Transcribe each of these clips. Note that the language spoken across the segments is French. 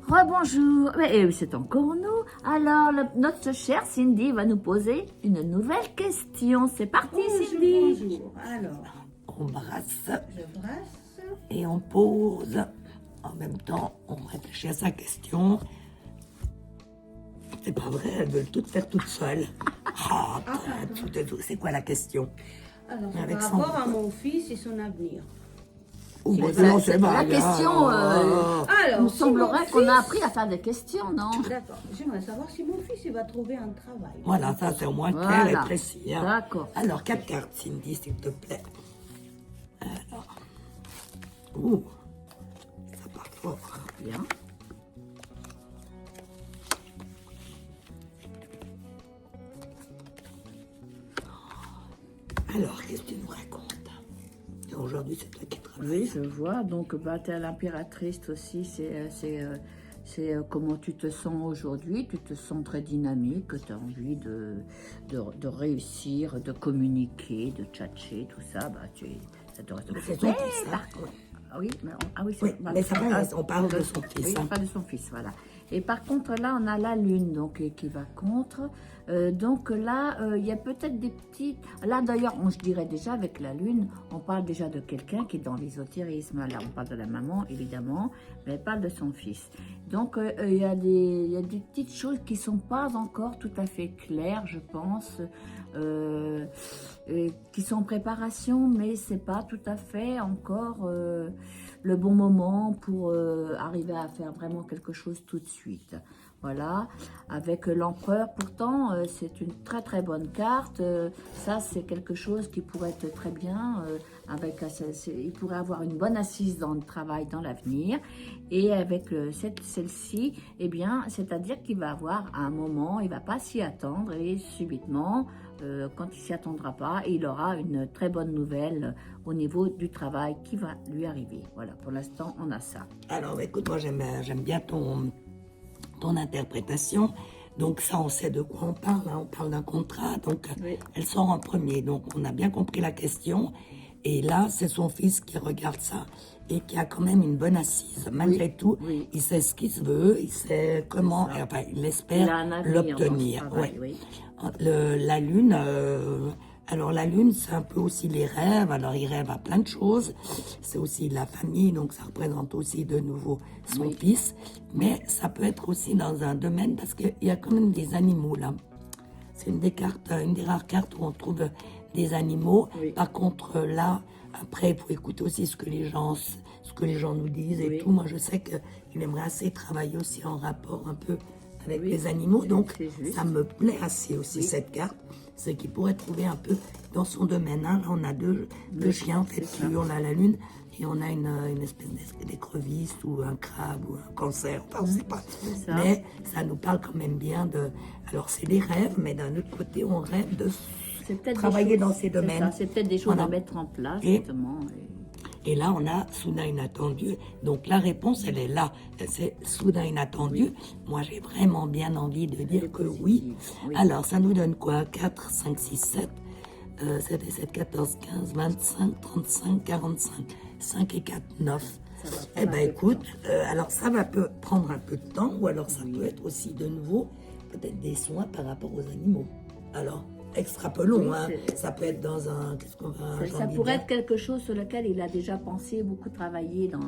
Rebonjour, c'est encore nous. Alors, notre chère Cindy va nous poser une nouvelle question. C'est parti, Cindy. Bonjour. Alors, On brasse je brasse. et on pose. En même temps, on réfléchit à sa question. C'est pas vrai, elles veulent toutes faire toutes seules. Ah, c'est quoi la question? Alors, Avec par son- rapport à mon fils et son avenir. Oh, C'est bah, ça, non, c'est c'est pas la bien. question, Ah. Il Alors, me si semblerait mon qu'on a fils- appris à faire des questions, non? D'accord. J'aimerais savoir si mon fils il va trouver un travail. Voilà, ça c'est au moins clair Voilà. et précis. Hein. D'accord. Alors, 4 cartes, Cindy, s'il te plaît. Alors. Ouh, ça part fort. Bien. Alors, qu'est-ce que tu nous racontes? Et aujourd'hui, c'est toi qui travailles. Oui, je vois. Donc, tu es l'impératrice aussi. C'est comment tu te sens aujourd'hui. Tu te sens très dynamique. Tu as envie de réussir, de communiquer, de tchatcher, tout ça. Ça te reste. C'est son fils, hein. par contre, ah oui, Oui, mais ça va, on parle de son fils. Oui, Hein. on parle de son fils, voilà. Et par contre, là, on a la lune donc, qui va contre. Donc là, il y a peut-être des petites... Là, d'ailleurs, je dirais déjà, avec la lune, on parle déjà de quelqu'un qui est dans l'ésotérisme. Là, on parle de la maman, évidemment, mais elle parle de son fils. Donc, il y a des petites choses qui ne sont pas encore tout à fait claires, je pense, qui sont en préparation, mais ce n'est pas tout à fait encore... le bon moment pour arriver à faire vraiment quelque chose tout de suite. Voilà, avec l'empereur, pourtant, c'est une très très bonne carte. Ça, c'est quelque chose qui pourrait être très bien. Il pourrait avoir une bonne assise dans le travail, dans l'avenir. Et avec celle-ci, eh bien, c'est-à-dire qu'il va avoir un moment, il ne va pas s'y attendre et subitement, quand il s'y attendra pas, il aura une très bonne nouvelle au niveau du travail qui va lui arriver. Voilà, pour l'instant, on a ça. Alors, écoute, moi, j'aime bien ton interprétation. Donc, ça, on sait de quoi on parle. Hein. On parle d'un contrat. Donc, Oui. elle sort en premier. Donc, on a bien compris la question. Et là, c'est son fils qui regarde ça et qui a quand même une bonne assise. Malgré tout, oui. il sait ce qu'il veut, il sait comment, enfin, il Il a espère un avenir l'obtenir. dans ce travail, Ouais. oui. La lune, alors la lune, c'est un peu aussi les rêves. Alors, il rêve à plein de choses. C'est aussi la famille, donc ça représente aussi de nouveau son Oui. fils. Mais ça peut être aussi dans un domaine, parce qu'il y a quand même des animaux là. C'est une des rares cartes où on trouve des animaux. Oui. Par contre, là, après, il faut écouter aussi ce que les gens nous disent et Oui. tout. Moi, je sais qu'il aimerait assez travailler aussi en rapport un peu avec Oui, les animaux. Donc, c'est juste. ça me plaît assez aussi, cette carte. C'est qu'il pourrait trouver un peu dans son domaine. Hein. Là, on a deux chiens, en fait, c'est ça. lui, on a la lune. Et on a une espèce d'écrevisse ou un crabe ou un cancer, enfin, on ne sait pas. ça. Mais ça nous parle quand même bien de... Alors, c'est des rêves, mais d'un autre côté, on rêve de C'est peut-être des travailler choses- dans ces c'est domaines. ça, c'est peut-être des choses Voilà. à mettre en place, Et- justement. Et là, on a soudain inattendu. Donc, la réponse, elle est là. C'est soudain inattendu. Moi, j'ai vraiment bien envie de dire est que positive, oui. oui. Alors, ça nous donne quoi? 4, 5, 6, 7. 7 et 7, 14, 15, 25, 35, 45. 5 et 4, 9. Ça va Eh prendre un bien, peu de écoute, alors ça va prendre un peu de temps, ou alors ça peut être aussi de nouveau, peut-être des soins par rapport aux animaux. Alors, extrapolons, Oui, hein. c'est- Ça peut être dans un... Qu'est-ce qu'on va... Ça pourrait être quelque chose sur lequel il a déjà pensé, beaucoup travaillé dans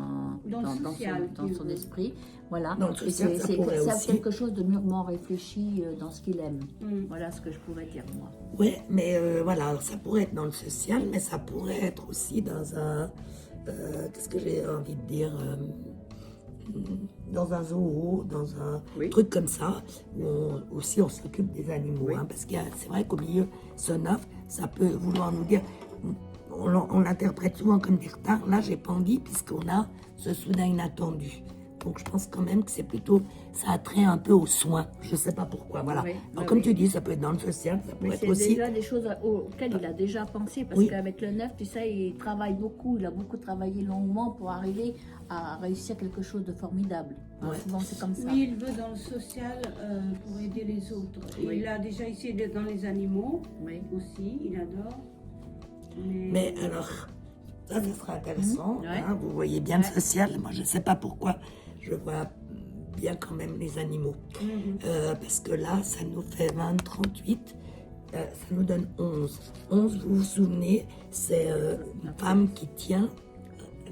social, son esprit. Voilà. Dans le Et social, ça pourrait c'est aussi. quelque chose de mûrement réfléchi dans ce qu'il aime. Mm. Voilà ce que je pourrais dire, moi. Oui, mais voilà, alors ça pourrait être dans le social, mais ça pourrait être aussi dans un... Qu'est-ce que j'ai envie de dire dans un zoo, dans un Oui. truc comme ça, où aussi on s'occupe des animaux. Oui. Hein, parce que c'est vrai qu'au milieu, ce 9, ça peut vouloir nous dire... On l'interprète souvent comme des retards. Là, j'ai pas envie, puisqu'on a ce soudain inattendu. Donc, je pense quand même que c'est plutôt... Ça a trait un peu aux soins. Je sais pas pourquoi, voilà. Oui, Alors, oui, comme oui. tu dis, ça peut être dans le social, ça peut Mais être c'est aussi... déjà des choses auxquelles il a déjà pensé, parce Oui. qu'avec le 9, tu sais, il travaille beaucoup, il a beaucoup travaillé longuement pour arriver à réussir quelque chose de formidable. Ouais. Souvent, c'est comme ça. Oui, il veut dans le social pour aider les autres. Et Oui. il a déjà essayé d'être dans les animaux Oui. aussi, il adore. Mais alors, ça sera intéressant. Ouais. Hein, vous voyez bien le social. Moi, je ne sais pas pourquoi je vois bien quand même les animaux. Parce que là, ça nous fait 20, 38. Ça nous donne 11. 11, vous vous souvenez, c'est une femme qui tient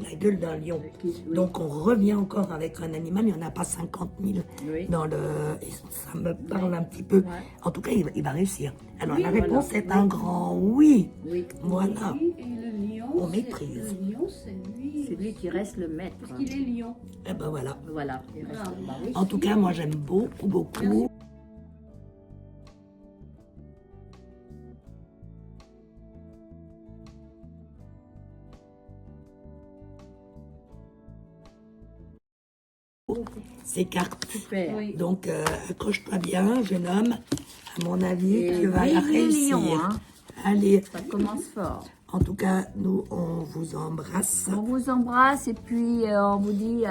la gueule d'un lion. Oui. Donc on revient encore avec un animal, il n'y en a pas 50 000 Oui. dans le... Et ça me parle un petit peu. Ouais. En tout cas, il va réussir. Alors Oui, la réponse voilà. est un grand oui. Oui. Voilà. Oui, et le lion, On maîtrise. Le lion, c'est lui. C'est lui qui reste le maître. Parce qu'il est lion. Et ben voilà. Voilà. Il reste, Ah. bah oui. En tout cas, moi j'aime beaucoup, beaucoup. Ces cartes. Super. Oui. Donc accroche-toi bien, jeune homme. À mon avis, Et tu vas vive les réussir. lions, hein. Allez. Ça commence fort. En tout cas, nous, on vous embrasse. On vous embrasse et puis on vous dit à